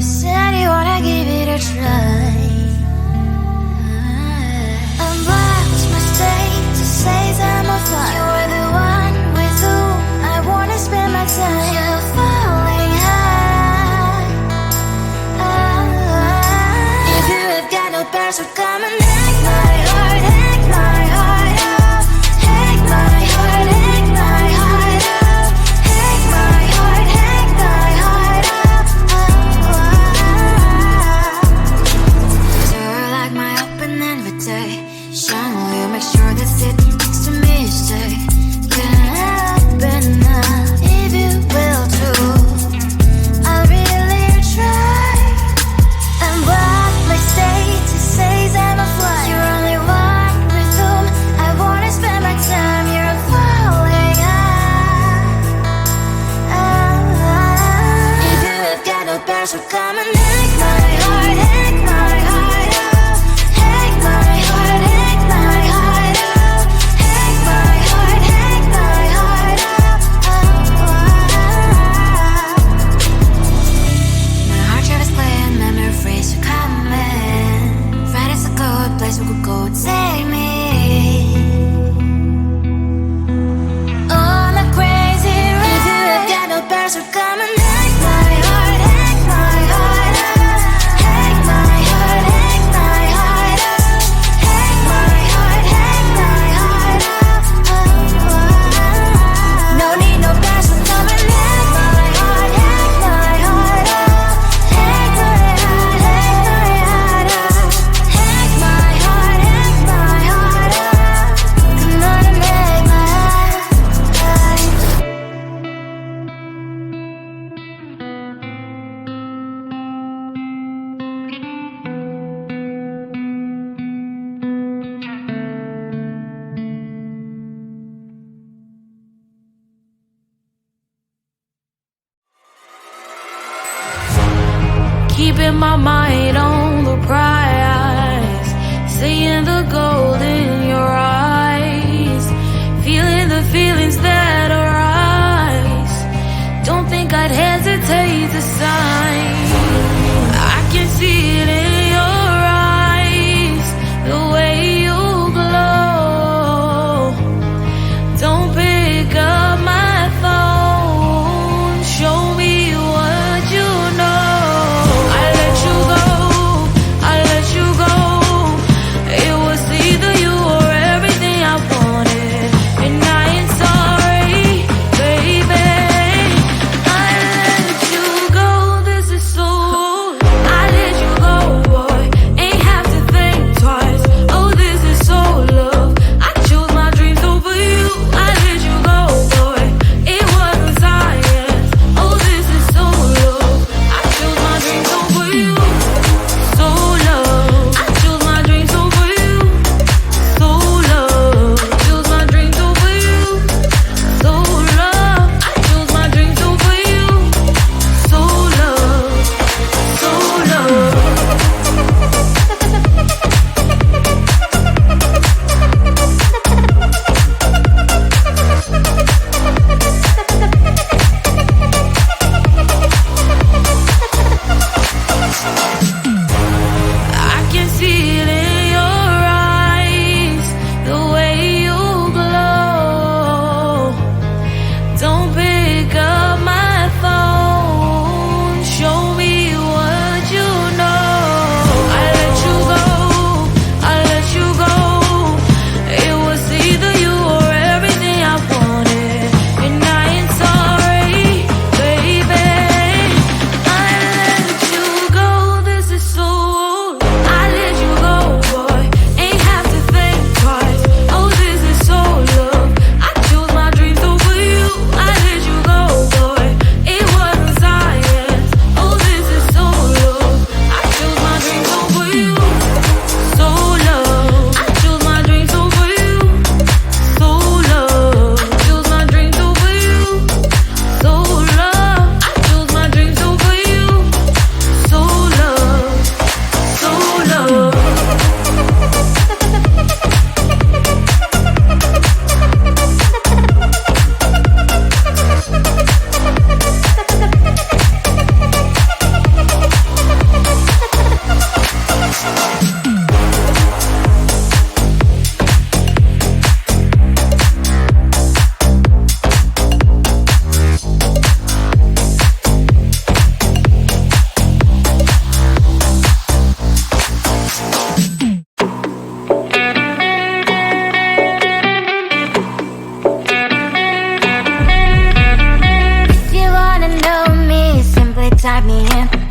said you wanna give it a try. Unblocked my state to say I'm a fly. You're the one with whom I wanna spend my time. You're falling high. If you have got no parents, so come and hack my heart, hack my heart out. Hack my heart, hack my heart out. Hack my heart, hack my heart out. You're like my open invitation. Will you make sure that sitting next to me is safe? Can happen now, if you will too. I'll really try. And what my state to say I'm a fly. You're only one with whom I wanna spend my time. You're falling high. If you have got no parents, so come and hack my heart, hack my heart out. Hack my heart, hack my heart out. Hack my heart, hack my heart out. My heart tried to play and memory freeze, so come in. Friday's a good place we could go, take me. On a crazy ride. If you have got no parents, so come and hack my heart, hack my heart out. Hack my heart, hack my heart out. Hack my heart, hack my heart out. No need no parents, so come and hack my heart, hack my heart out. Hack my heart, hack my heart out. Hack my heart, hack my heart out. Come on and make my heart. Keeping my mind on the prize, seeing the gold in your eyes, feeling the feelings that arise. Don't think I'd hesitate to sign. I can see it in your eyes, the way you glow. Don't pick up my phone, show me what you know. I let you go, I let you go. It was either you or everything I wanted, and I ain't sorry, baby. I let you go this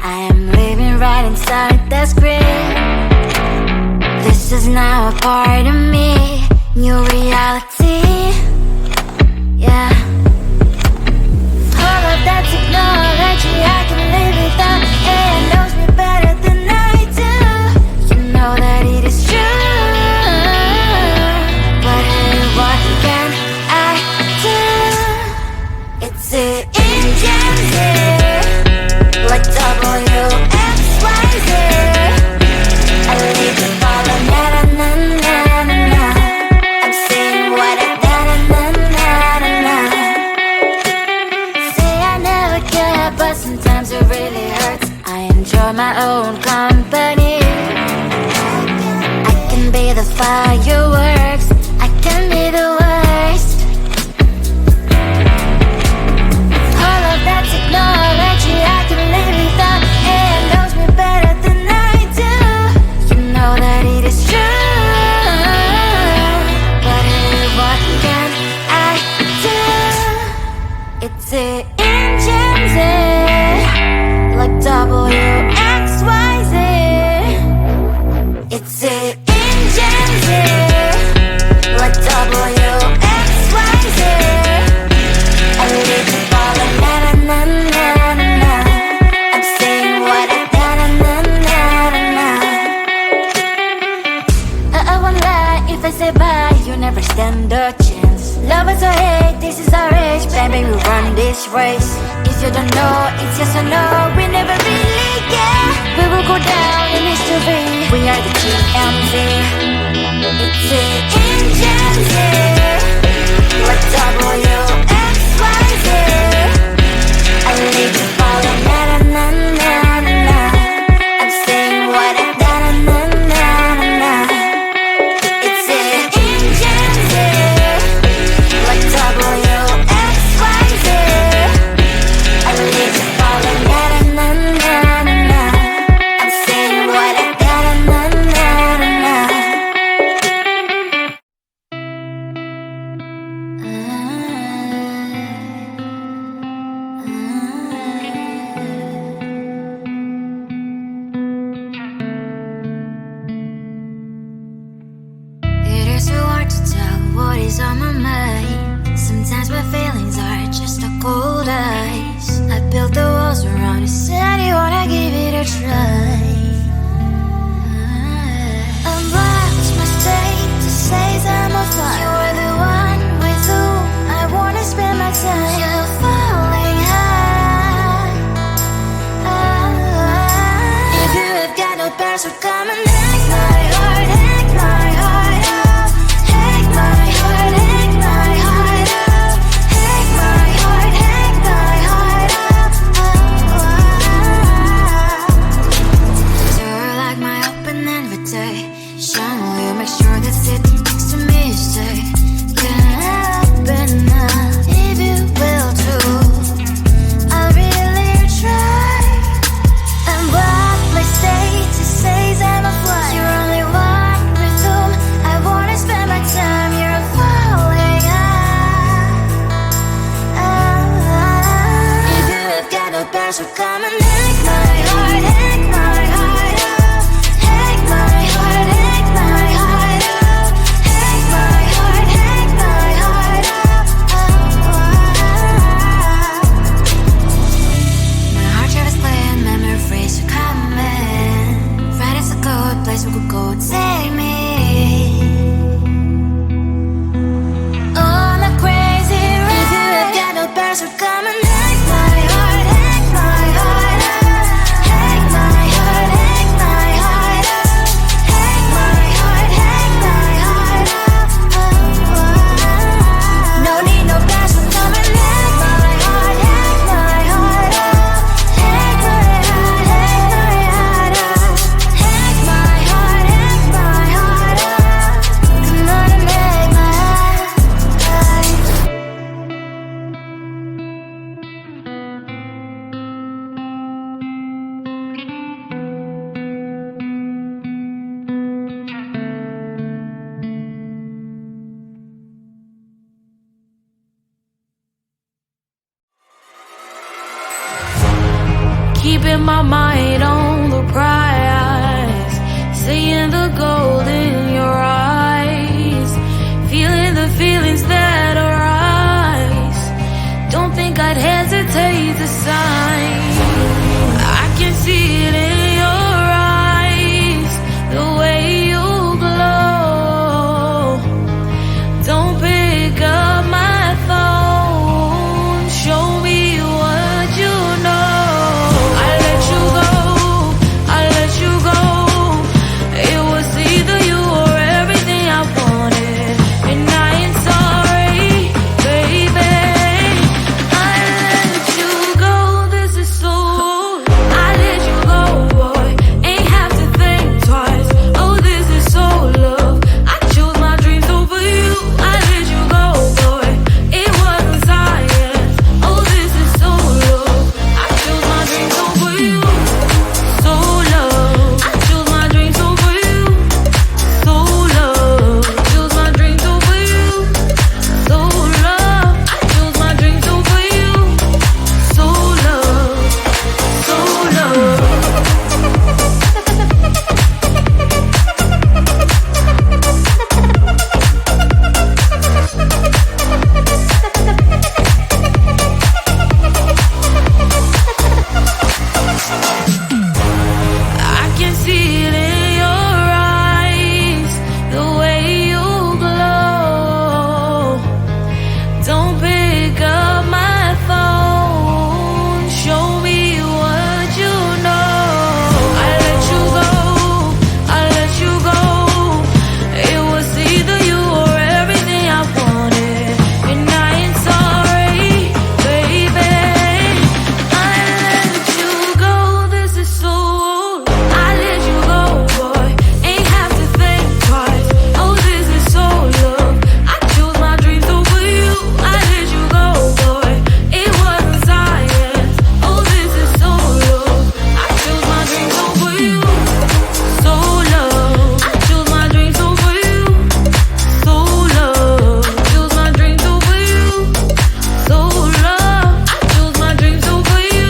I am living right inside the screen. This is now a part of me, new reality. Yeah. All of that technology I can live without. It knows me better than I do. You know that it is true. But hey, what can I do? It's the engine here, like WXYZ. I leave the follow, na na na na na na. I'm saying what I na na na na na na. Say I never care, but sometimes it really hurts. I enjoy my own company. I can be the fireworks, I can be the worst. All of that technology I can live without. It knows me better than I do. You know that it is true. But hey, what can I do? It's the engines, like WXYZ. It's the engines, like WXYZ. I live to follow, na na na na na na. I'm saying what I na na na na na na. I won't lie if I say bye, you never stand a chance. Love is or hate, this is our age, baby, we run this race. If you don't know, it's yes or no, we never really care. We will go down in history, we are the TMZ. It's the engines, like WXYZ. I live to follow, na na na na na na. I'm saying what I na na na na na. It's the engines, like WXYZ. I live to follow, na na na na na. I'm saying what I na na na na na. It is so hard to tell what is on my mind. Sometimes my feelings are just a cold ice. I built the walls around you, said you wanna give it a try. Unbox my state to say I'm a fly. You are the one with whom I wanna spend my time. You're falling high. If you have got no past, so come and hack my heart, hack my heart up. Hack my heart, hack my heart up. Hack my heart, hack my heart up. You're like my open invitation. Will you make sure that sitting next to me stay? Can open up if you will too. I'll really try. And what my state to say I'm a fly. You're only one with whom I wanna spend my time. You're falling high. If you have got no past, so come and hack my heart, hack my heart up. Hack my heart, hack my heart up. Hack my heart, hack my heart up. My heart travels playing memories are coming. Right is a good place we could go and take me. On a crazy ride. If you have got no past, so come and hack my heart, hack my heart up. Hack my heart, hack my heart up. Hack my heart, hack my heart up. No need no past, so come and hack my heart, hack my heart up. Hack my heart, hack my heart up. Hack my heart, hack my mind on the prize, seeing the gold in your eyes, feeling the feelings that arise. Don't think I'd hesitate to sign. I can see it in your eyes, the way you glow. Don't pick up my phone, show me what you know. I let you go, I let you go. It was either you or everything I wanted, and I ain't sorry, baby. I let you go, this is so. I let you go, boy, ain't have to think twice. Oh, this is so love. I chose my dreams over you. I let you go, boy, it wasn't science. Oh, this is so love. I chose my dreams over you. So love. I chose my dreams over you. So love. Chose my dreams over you. So love. I chose my dreams over you. So love. So love. I can see it in your eyes, the way you glow. Don't pick up my phone, show me what you know. I let you go, I let you go. It was either you or everything I wanted, and I ain't sorry, baby. I let you go, this is so. I let you go, boy, ain't have to think twice. Oh, this is so love. I chose my dreams over you. I let you go, boy, it wasn't science. Oh, this is so love. I chose my dreams over you. So love. I chose my dreams over you. So love. Chose my dreams over you. So love. I chose my dreams over you.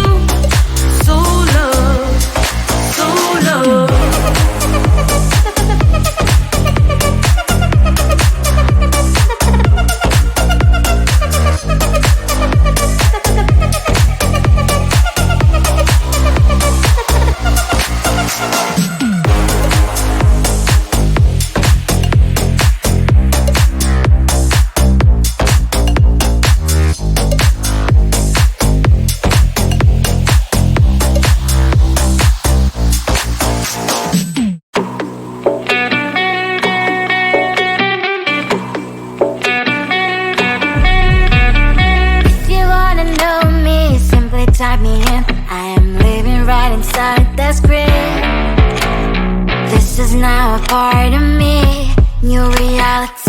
So love. So love. If you wanna know me, simply type me in. I am living right inside the script. This is now a part of me, new reality.